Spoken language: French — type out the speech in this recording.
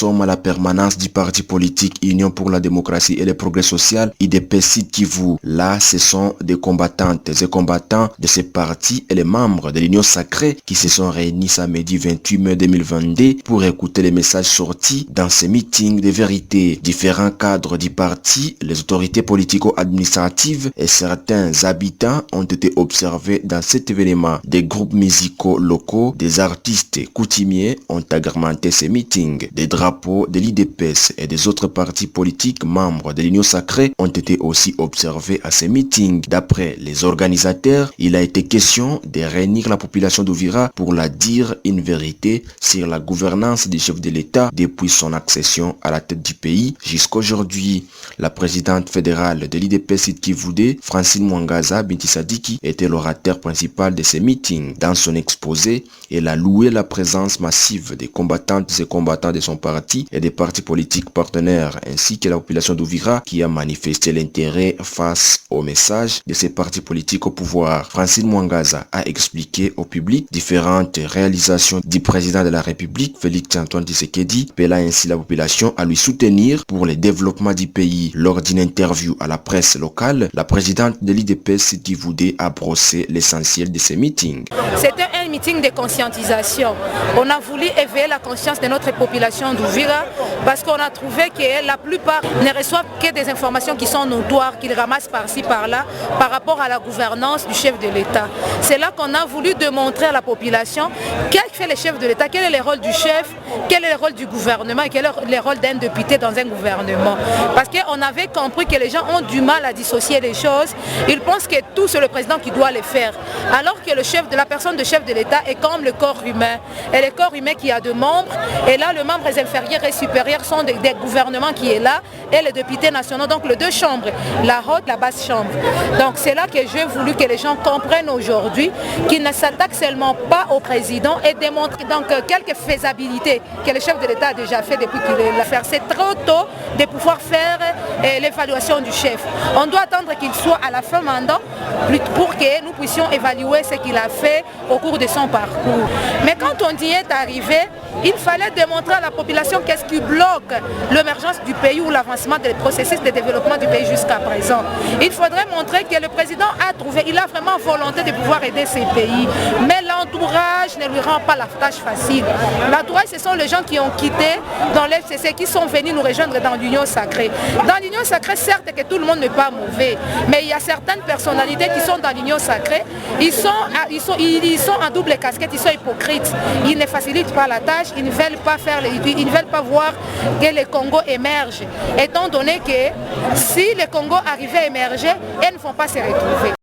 sommes à la permanence du parti politique Union pour la démocratie et le progrès social, UDPS Sud Kivu. Là, ce sont des combattantes et combattants de ce parti et les membres de l'Union sacrée qui se sont réunis samedi 28 mai 2022 pour écouter les messages sortis dans ces meetings de vérité. Différents cadres du parti, les autorités politico-administratives et certains habitants ont été observés dans cet événement. Des groupes musicaux locaux, des artistes coutumiers ont agrémenté ces meetings. Des drapeaux de l'UDPS et des autres partis politiques membres de l'Union sacrée ont été aussi observés à ces meetings. D'après les organisateurs, il a été question de réunir la population d'Uvira pour la dire une vérité sur la gouvernance du chef de l'État depuis son accession à la tête du pays jusqu'aujourd'hui. La présidente fédérale de l'UDPS Sud Kivu, Francine Mwangaza Binti Sadiki, était l'orateur principal de ces meetings. Dans son exposé, elle a loué la présence massive des combattantes et combattants de son parti et des partis politiques partenaires, ainsi que la population d'Uvira qui a manifesté l'intérêt face au message de ces partis politiques au pouvoir. Francine Mwangaza a expliqué au public différentes réalisations du président de la République, Félix Antoine Tshisekedi, appelant ainsi la population à lui soutenir pour le développement du pays. Lors d'une interview à la presse locale, la présidente de l'UDPS Sud Kivu a brossé l'essentiel de ces meetings. C'était un meeting de conscientisation. On a voulu éveiller la conscience de notre population d'Uvira parce qu'on a trouvé que la plupart ne reçoivent que des informations qui sont notoires, qu'ils ramassent par-ci par-là par rapport à la gouvernance du chef de l'État. C'est là qu'on a voulu démontrer à la population quel fait le chef de l'État, quel est le rôle du chef, quel est le rôle du gouvernement et quel est le rôle d'un député dans un gouvernement. Parce qu'on avait compris que les gens ont du mal à dissocier les choses. Ils pensent que tout c'est le président qui doit les faire. Alors que la personne de chef de l'État est comme le corps humain. Et le corps humain qui a deux membres. Et là, le membre inférieur et supérieur sont des gouvernements qui est là et les députés nationaux, donc les deux chambres, la haute, la basse chambre. Donc c'est là que j'ai voulu que les gens comprennent aujourd'hui qu'ils ne s'attaquent seulement pas au président et démontrent donc quelques faisabilités que le chef de l'État a déjà fait depuis qu'il l'a fait. C'est trop tôt de pouvoir faire l'évaluation du chef. On doit attendre qu'il soit à la fin mandat pour que nous puissions évaluer ce qu'il a fait au cours de son parcours. Mais quand on y est arrivé, il fallait démontrer à la population qu'est-ce qui bloque l'émergence du pays ou l'avancement des processus de développement du pays jusqu'à présent. Il faudrait montrer que le président il a vraiment volonté de pouvoir aider ces pays. Mais l'entourage ne lui rend pas la tâche facile. L'entourage, ce sont les gens qui ont quitté dans l'FCC, qui sont venus nous rejoindre dans l'Union sacrée. Dans l'Union sacrée, certes que tout le monde n'est pas mauvais, mais il y a certaines personnalités qui sont dans l'Union sacrée, ils sont en double casquette, ils sont hypocrites. Ils ne facilitent pas la tâche, ils ne veulent pas voir que le Congo émerge. Étant donné que si le Congo arrivait à émerger, elles ne vont pas se retrouver.